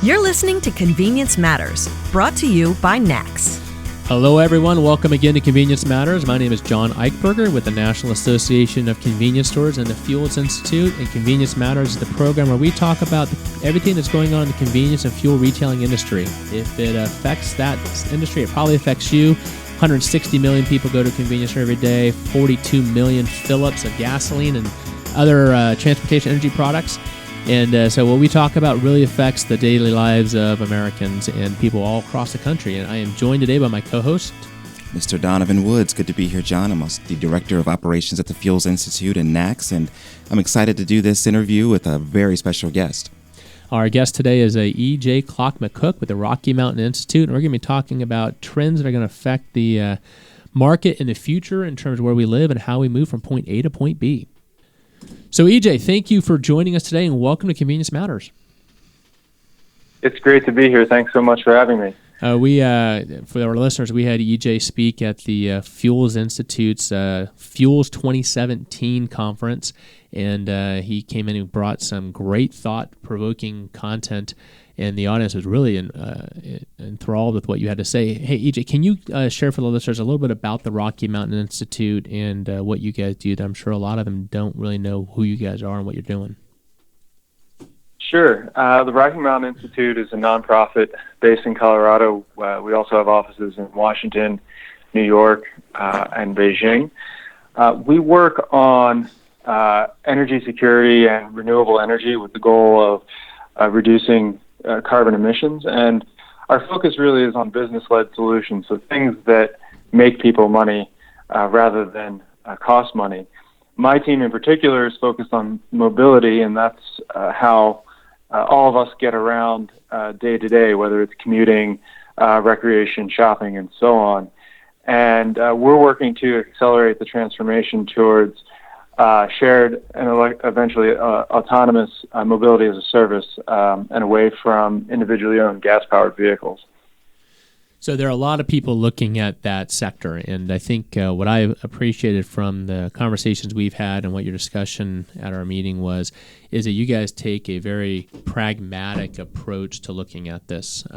You're listening to Convenience Matters, brought to you by NACS. Hello, everyone. Welcome again to Convenience Matters. My name is John Eichberger with the National Association of Convenience Stores and the Fuels Institute. And Convenience Matters is the program where we talk about everything that's going on in the convenience and fuel retailing industry. If it affects that industry, it probably affects you. 160 million people go to a convenience store every day, 42 million fill-ups of gasoline and other transportation energy products. And so what we talk about really affects the daily lives of Americans and people all across the country. And I am joined today by my co-host, Mr. Donovan Woods. Good to be here, John. I'm the Director of Operations at the Fuels Institute and NACS, and I'm excited to do this interview with a very special guest. Our guest today is E.J. Klock-McCook with the Rocky Mountain Institute, and we're going to be talking about trends that are going to affect the market in the future in terms of where we live and how we move from point A to point B. So, EJ, thank you for joining us today, and welcome to Convenience Matters. It's great to be here. Thanks so much for having me. For our listeners, we had EJ speak at the Fuels Institute's Fuels 2017 conference, and he came in and brought some great thought-provoking content, and the audience was really enthralled with what you had to say. Hey, EJ, can you share for the listeners a little bit about the Rocky Mountain Institute and what you guys do? I'm sure a lot of them don't really know who you guys are and what you're doing. Sure. The Rocky Mountain Institute is a nonprofit based in Colorado. We also have offices in Washington, New York, and Beijing. We work on energy security and renewable energy with the goal of reducing carbon emissions. And our focus really is on business-led solutions, so things that make people money rather than cost money. My team in particular is focused on mobility, and that's how all of us get around day to day, whether it's commuting, recreation, shopping, and so on. And we're working to accelerate the transformation towards shared and eventually autonomous mobility as a service and away from individually owned gas-powered vehicles. So there are a lot of people looking at that sector, and I think what I appreciated from the conversations we've had and what your discussion at our meeting is that you guys take a very pragmatic approach to looking at this.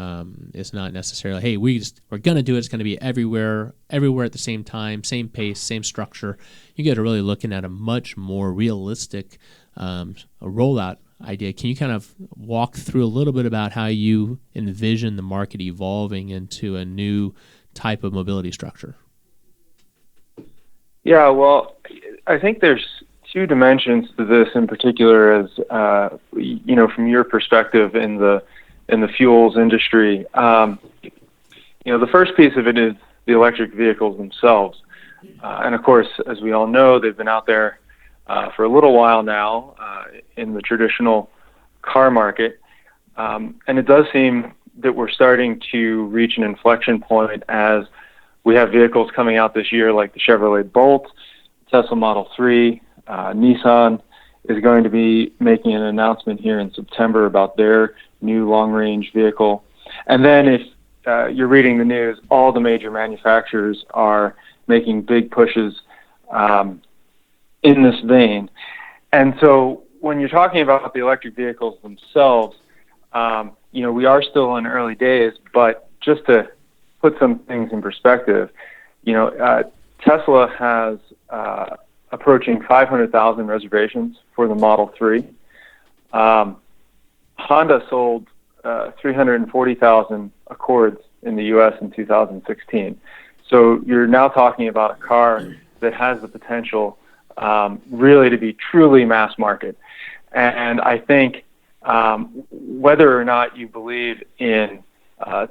It's not necessarily, hey, we're going to do it. It's going to be everywhere at the same time, same pace, same structure. You guys are really looking at a much more realistic rollout idea. Can you kind of walk through a little bit about how you envision the market evolving into a new type of mobility structure? Yeah, well, I think there's two dimensions to this in particular, as from your perspective in the fuels industry. The first piece of it is the electric vehicles themselves, and of course, as we all know, they've been out there for a little while now in the traditional car market, and it does seem that we're starting to reach an inflection point as we have vehicles coming out this year like the Chevrolet Bolt, Tesla Model 3, Nissan is going to be making an announcement here in September about their new long-range vehicle. And then if you're reading the news, all the major manufacturers are making big pushes in this vein. And so when you're talking about the electric vehicles themselves, we are still in early days, but just to put some things in perspective, Tesla has approaching 500,000 reservations for the Model 3. Honda sold 340,000 Accords in the U.S. in 2016. So you're now talking about a car that has the potential really to be truly mass market. And I think whether or not you believe in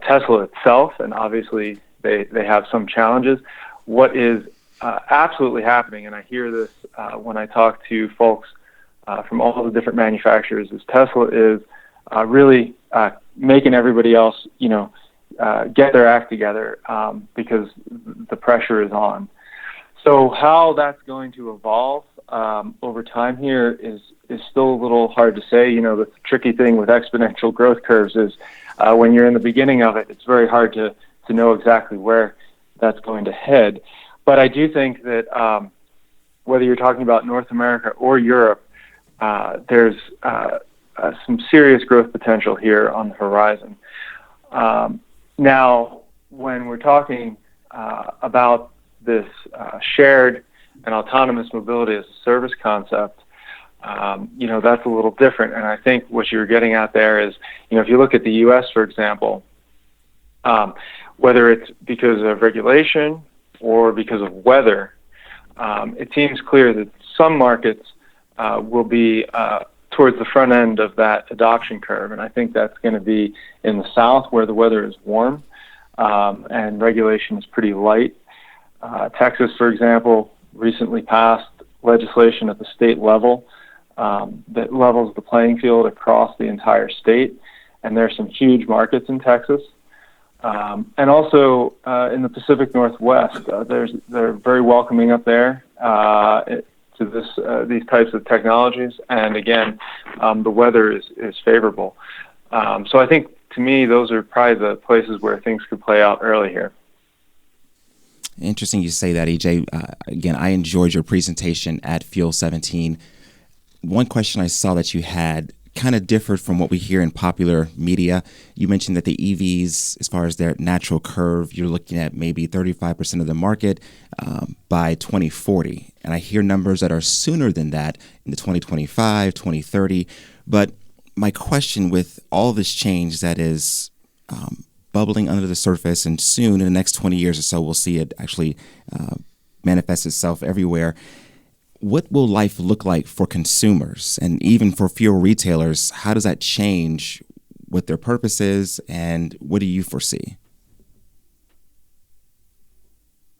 Tesla itself, and obviously they have some challenges, what is absolutely happening, and I hear this when I talk to folks from all the different manufacturers, is Tesla is really making everybody else, get their act together because the pressure is on. So how that's going to evolve over time here is still a little hard to say. The tricky thing with exponential growth curves is when you're in the beginning of it, it's very hard to know exactly where that's going to head. But I do think that whether you're talking about North America or Europe, there's a some serious growth potential here on the horizon. Now, when we're talking about this shared and autonomous mobility as a service concept, that's a little different. And I think what you're getting at there is, if you look at the U.S., for example, whether it's because of regulation or because of weather, it seems clear that some markets will be towards the front end of that adoption curve. And I think that's going to be in the South, where the weather is warm and regulation is pretty light. Texas, for example, recently passed legislation at the state level that levels the playing field across the entire state. And there's some huge markets in Texas. And also in the Pacific Northwest, they're very welcoming up there to these types of technologies. And again, the weather is favorable. So I think, to me, those are probably the places where things could play out early here. Interesting you say that, EJ. Again, I enjoyed your presentation at Fuel 17. One question I saw that you had kind of differed from what we hear in popular media. You mentioned that the EVs, as far as their natural curve, you're looking at maybe 35% of the market by 2040. And I hear numbers that are sooner than that in the 2025, 2030. But my question with all this change that is bubbling under the surface, and soon in the next 20 years or so, we'll see it actually manifest itself everywhere. What will life look like for consumers and even for fuel retailers? How does that change what their purpose is, and what do you foresee?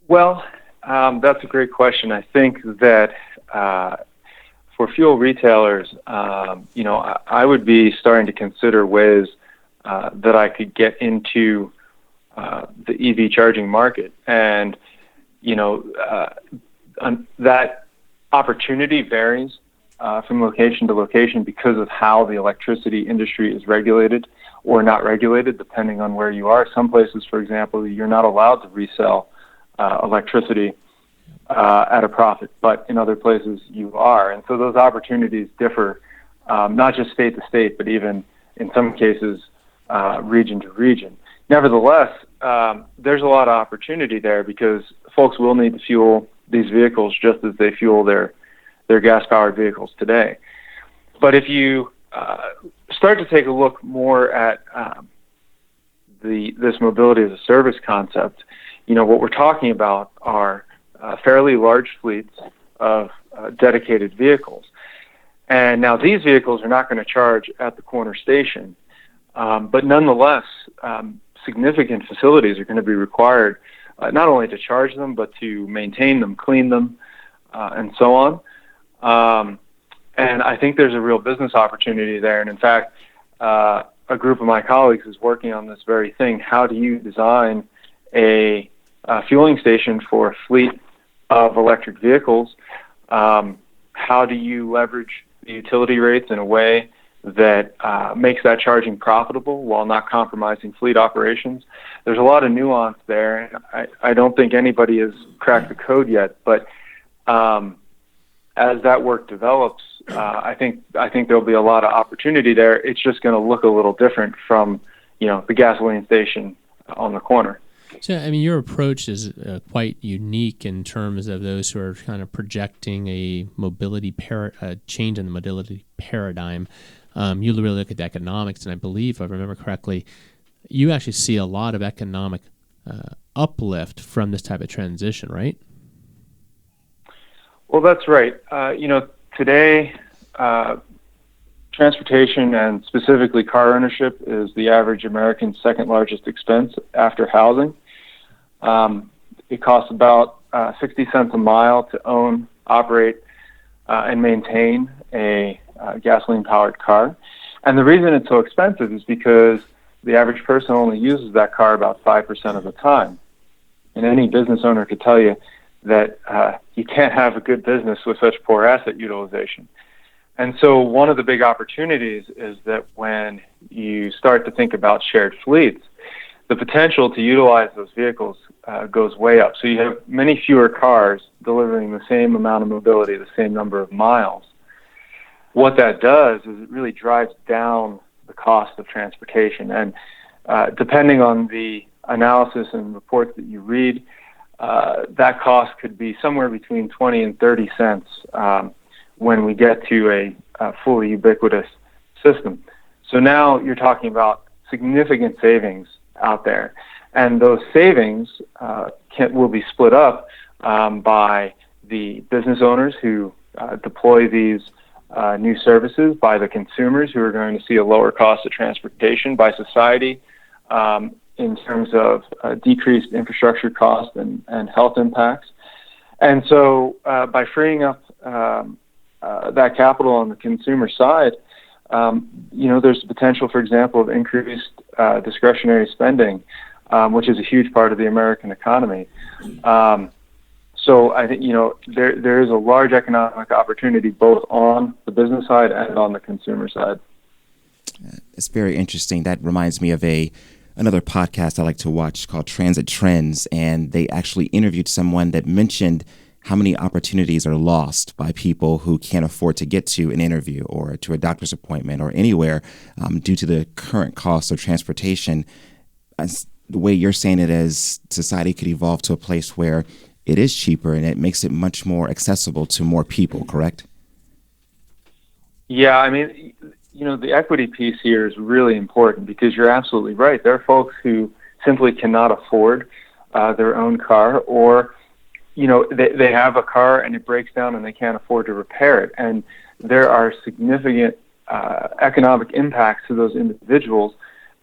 Well, that's a great question. I think that for fuel retailers, I would be starting to consider ways that I could get into the EV charging market. And, that opportunity varies from location to location because of how the electricity industry is regulated or not regulated, depending on where you are. Some places, for example, you're not allowed to resell electricity at a profit, but in other places you are. And so those opportunities differ, not just state to state, but even in some cases region to region. Nevertheless, there's a lot of opportunity there because folks will need to fuel these vehicles just as they fuel their gas-powered vehicles today. But if you start to take a look more at this mobility as a service concept, what we're talking about are fairly large fleets of dedicated vehicles. And now these vehicles are not going to charge at the corner station, but nonetheless, significant facilities are going to be required not only to charge them, but to maintain them, clean them, and so on. And I think there's a real business opportunity there. And in fact, a group of my colleagues is working on this very thing. How do you design a fueling station for a fleet of electric vehicles? How do you leverage the utility rates in a way that makes that charging profitable while not compromising fleet operations? There's a lot of nuance there. I don't think anybody has cracked the code yet, but as that work develops, I think there'll be a lot of opportunity there. It's just going to look a little different from, the gasoline station on the corner. So, your approach is quite unique in terms of those who are kind of projecting a mobility change in the mobility paradigm. You really look at the economics, and I believe, if I remember correctly, you actually see a lot of economic uplift from this type of transition, right? Well, that's right. Today, transportation and specifically car ownership is the average American's second largest expense after housing. It costs about 60 cents a mile to own, operate, and maintain a gasoline-powered car. And the reason it's so expensive is because the average person only uses that car about 5% of the time. And any business owner could tell you that you can't have a good business with such poor asset utilization. And so one of the big opportunities is that when you start to think about shared fleets, the potential to utilize those vehicles goes way up. So you have many fewer cars delivering the same amount of mobility, the same number of miles, what that does is it really drives down the cost of transportation. And depending on the analysis and reports that you read, that cost could be somewhere between 20 and 30 cents when we get to a fully ubiquitous system. So now you're talking about significant savings out there. And those savings will be split up by the business owners who deploy these new services, by the consumers who are going to see a lower cost of transportation, by society in terms of decreased infrastructure costs and health impacts. And so by freeing up that capital on the consumer side, there's the potential, for example, of increased discretionary spending, which is a huge part of the American economy. So I think, there is a large economic opportunity both on the business side and on the consumer side. It's very interesting. That reminds me of another podcast I like to watch called Transit Trends, and they actually interviewed someone that mentioned how many opportunities are lost by people who can't afford to get to an interview or to a doctor's appointment or anywhere due to the current cost of transportation. As the way you're saying it, as society could evolve to a place where it is cheaper and it makes it much more accessible to more people, correct? Yeah, I mean, the equity piece here is really important because you're absolutely right. There are folks who simply cannot afford their own car, or they have a car and it breaks down and they can't afford to repair it. And there are significant economic impacts to those individuals,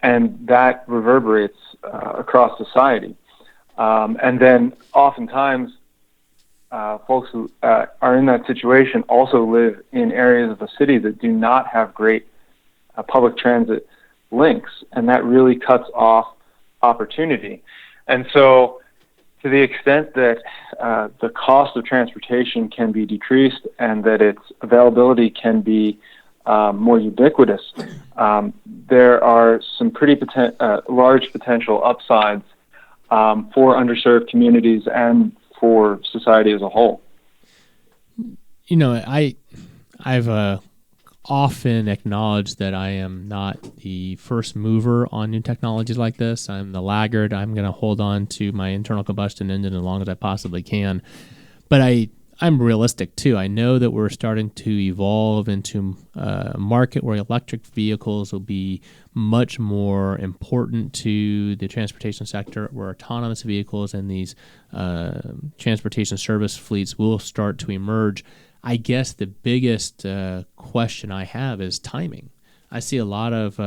and that reverberates across society. And then oftentimes folks who are in that situation also live in areas of the city that do not have great public transit links, and that really cuts off opportunity. And so to the extent that the cost of transportation can be decreased and that its availability can be more ubiquitous, there are some pretty large potential upsides for underserved communities and for society as a whole. I've often acknowledged that I am not the first mover on new technologies like this. I'm the laggard. I'm going to hold on to my internal combustion engine as long as I possibly can. But I'm realistic too. I know that we're starting to evolve into a market where electric vehicles will be much more important to the transportation sector, where autonomous vehicles and these transportation service fleets will start to emerge. I guess the biggest question I have is timing. I see a lot of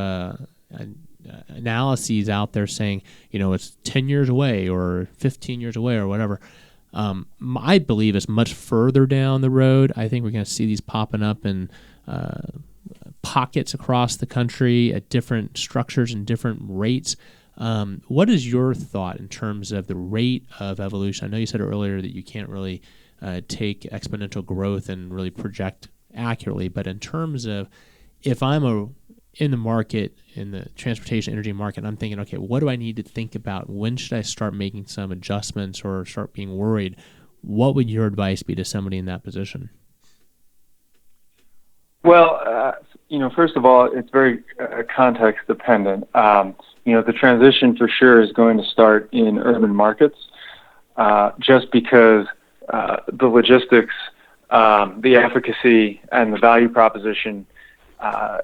analyses out there saying, it's 10 years away or 15 years away or whatever. I believe it's much further down the road. I think we're going to see these popping up in pockets across the country at different structures and different rates. What is your thought in terms of the rate of evolution? I know you said earlier that you can't really take exponential growth and really project accurately, but in terms of if I'm in the market, in the transportation energy market, I'm thinking, okay, what do I need to think about? When should I start making some adjustments or start being worried? What would your advice be to somebody in that position? Well, first of all, it's very context dependent. The transition for sure is going to start in urban markets, just because the logistics, the efficacy, and the value proposition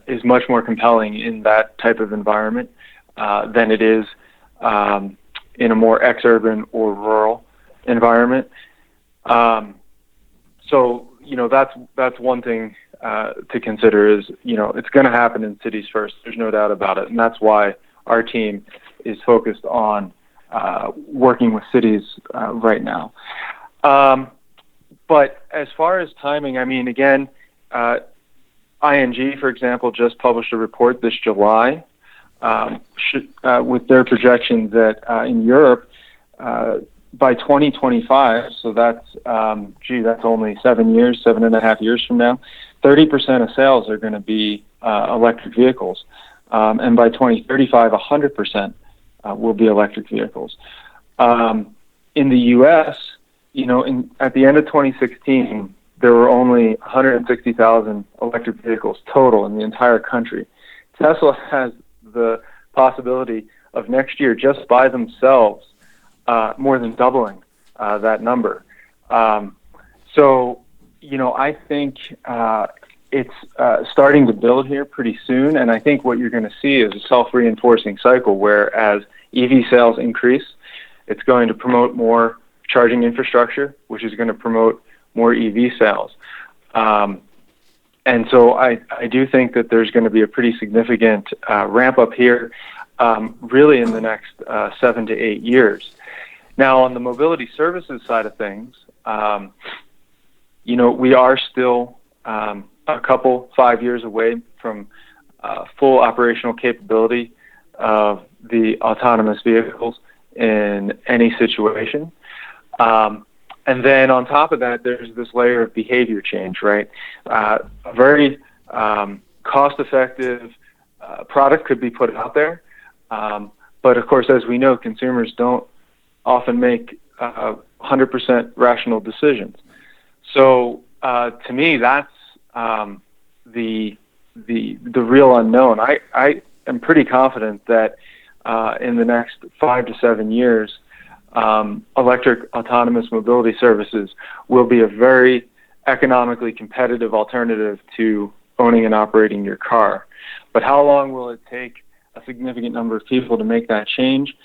is much more compelling in that type of environment than it is in a more exurban or rural environment. So that's one thing to consider is, it's going to happen in cities first. There's no doubt about it. And that's why our team is focused on working with cities right now. But as far as timing, again, ING, for example, just published a report this July with their projections that in Europe, by 2025, so that's only 7.5 years from now, 30% of sales are going to be electric vehicles. And by 2035, 100% will be electric vehicles. In the U.S., at the end of 2016, there were only 160,000 electric vehicles total in the entire country. Tesla has the possibility of next year, just by themselves, more than doubling that number. So, I think it's starting to build here pretty soon, and I think what you're going to see is a self-reinforcing cycle where as EV sales increase, it's going to promote more charging infrastructure, which is going to promote more EV sales. And so I do think that there's going to be a pretty significant ramp up here really in the next 7 to 8 years. Now, on the mobility services side of things, we are still a couple, 5 years away from full operational capability of the autonomous vehicles in any situation. And then on top of that, there's this layer of behavior change, right? A very cost-effective product could be put out there. But of course, as we know, consumers don't often make 100% rational decisions. So to me, that's the real unknown. I am pretty confident that in the next 5 to 7 years, electric autonomous mobility services will be a very economically competitive alternative to owning and operating your car. But how long will it take a significant number of people to make that change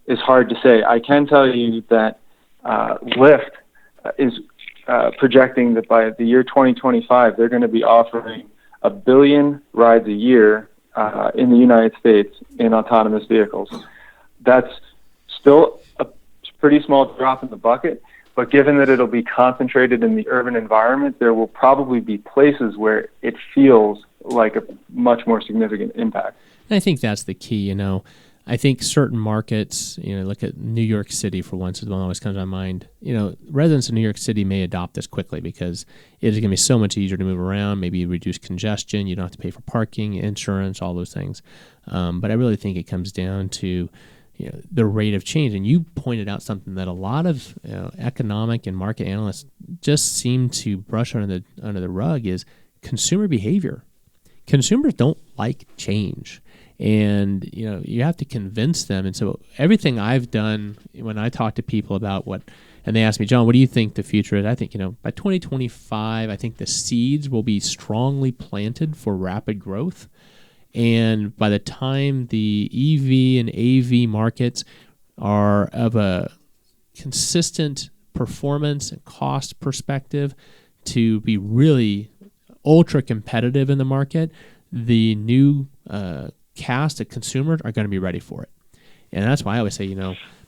is hard to say. I can tell you that Lyft is projecting that by the year 2025, they're going to be offering 1 billion rides a year in the United States in autonomous vehicles. That's still a pretty small drop in the bucket, but given that it'll be concentrated in the urban environment, there will probably be places where it feels like a much more significant impact. And I think that's the key, I think certain markets, look at New York City for once, is one that always comes to my mind. Residents of New York City may adopt this quickly because it is going to be so much easier to move around, maybe reduce congestion, you don't have to pay for parking, insurance, all those things. But I really think it comes down to the rate of change. And you pointed out something that a lot of economic and market analysts just seem to brush under the rug is consumer behavior. Consumers don't like change. And, you have to convince them. And so everything I've done when I talk to people about and they ask me, John, what do you think the future is? I think, by 2025, I think the seeds will be strongly planted for rapid growth. And by the time the EV and AV markets are of a consistent performance and cost perspective to be really ultra competitive in the market, the new cast of consumers are going to be ready for it. And that's why I always say,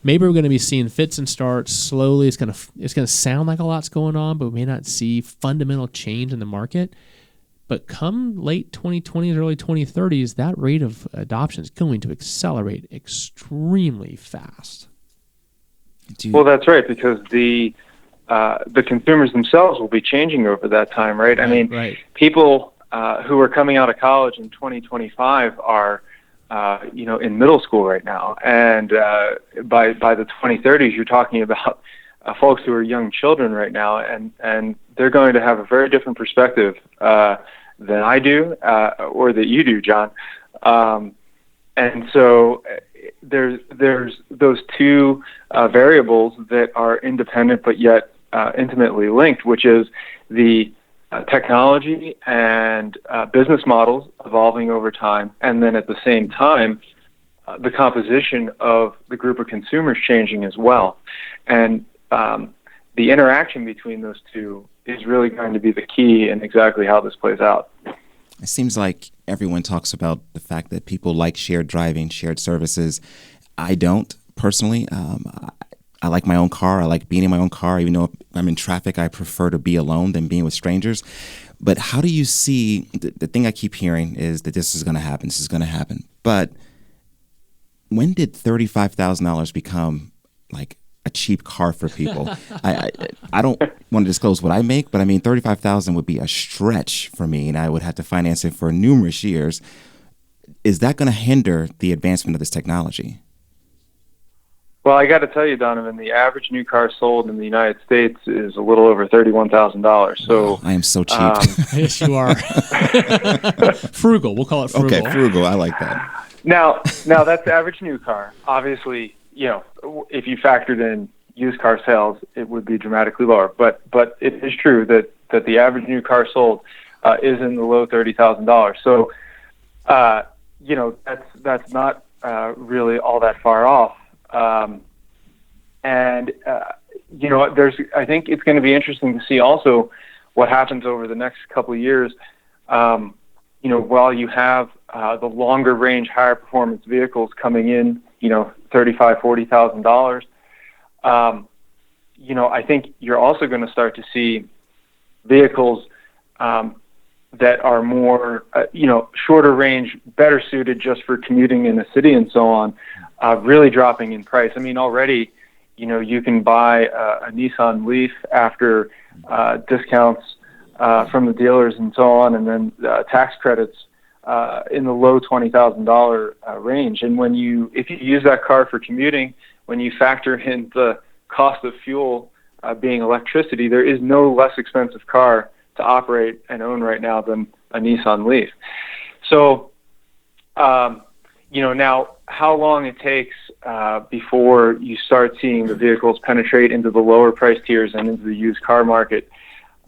maybe we're going to be seeing fits and starts slowly. It's going to sound like a lot's going on, but we may not see fundamental change in the market. But come late 2020s, early 2030s, that rate of adoption is going to accelerate extremely fast. Well, that's right, because the consumers themselves will be changing over that time, right? Right. People who are coming out of college in 2025 are, in middle school right now, and by the 2030s, you're talking about folks who are young children right now, and they're going to have a very different perspective than I do, or that you do, John. And so there's those two variables that are independent but yet intimately linked, which is the technology and business models evolving over time, and then at the same time, the composition of the group of consumers changing as well. And the interaction between those two is really going to be the key in exactly how this plays out. It seems like everyone talks about the fact that people like shared driving, shared services. I don't personally. I like my own car. I like being in my own car. Even though if I'm in traffic, I prefer to be alone than being with strangers. But how do you see, the thing I keep hearing is that this is going to happen. This is going to happen. But when did $35,000 become like a cheap car for people? I don't want to disclose what I make, but I mean, $35,000 would be a stretch for me, and I would have to finance it for numerous years. Is that going to hinder the advancement of this technology? Well, I got to tell you, Donovan, the average new car sold in the United States is a little over $31,000. So I am so cheap. Yes, you are. Frugal. We'll call it frugal. Okay, frugal. I like that. Now that's the average new car. Obviously, if you factored in used car sales, it would be dramatically lower. But it is true that the average new car sold is in the low $30,000. So, that's not really all that far off. I think it's going to be interesting to see also what happens over the next couple of years. While you have the longer range, higher performance vehicles coming in, $35,000, $40,000. I think you're also going to start to see vehicles that are more, shorter range, better suited just for commuting in the city and so on, really dropping in price. I mean, already, you can buy a Nissan Leaf after discounts from the dealers and so on, and then tax credits in the low $20,000 range. And if you use that car for commuting, when you factor in the cost of fuel being electricity, there is no less expensive car to operate and own right now than a Nissan Leaf. So, now how long it takes before you start seeing the vehicles penetrate into the lower price tiers and into the used car market,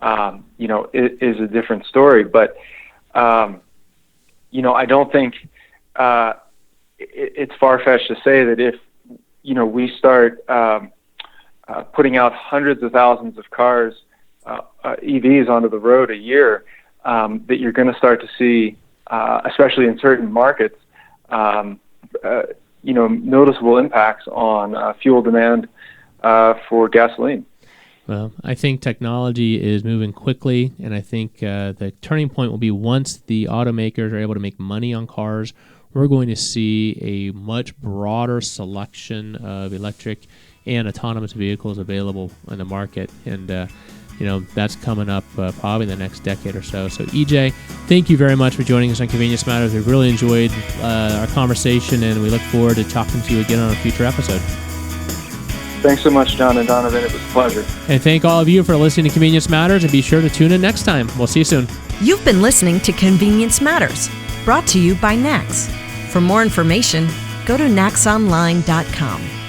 it is a different story. But, I don't think it's far-fetched to say that if, we start putting out hundreds of thousands of cars, EVs onto the road a year, that you're going to start to see, especially in certain markets, noticeable impacts on fuel demand for gasoline. Well, I think technology is moving quickly, and I think the turning point will be once the automakers are able to make money on cars, we're going to see a much broader selection of electric and autonomous vehicles available in the market. And, that's coming up probably in the next decade or so. So, EJ, thank you very much for joining us on Convenience Matters. We've really enjoyed our conversation, and we look forward to talking to you again on a future episode. Thanks so much, John and Donovan. It was a pleasure. And thank all of you for listening to Convenience Matters, and be sure to tune in next time. We'll see you soon. You've been listening to Convenience Matters, brought to you by NACS. For more information, go to nacsonline.com.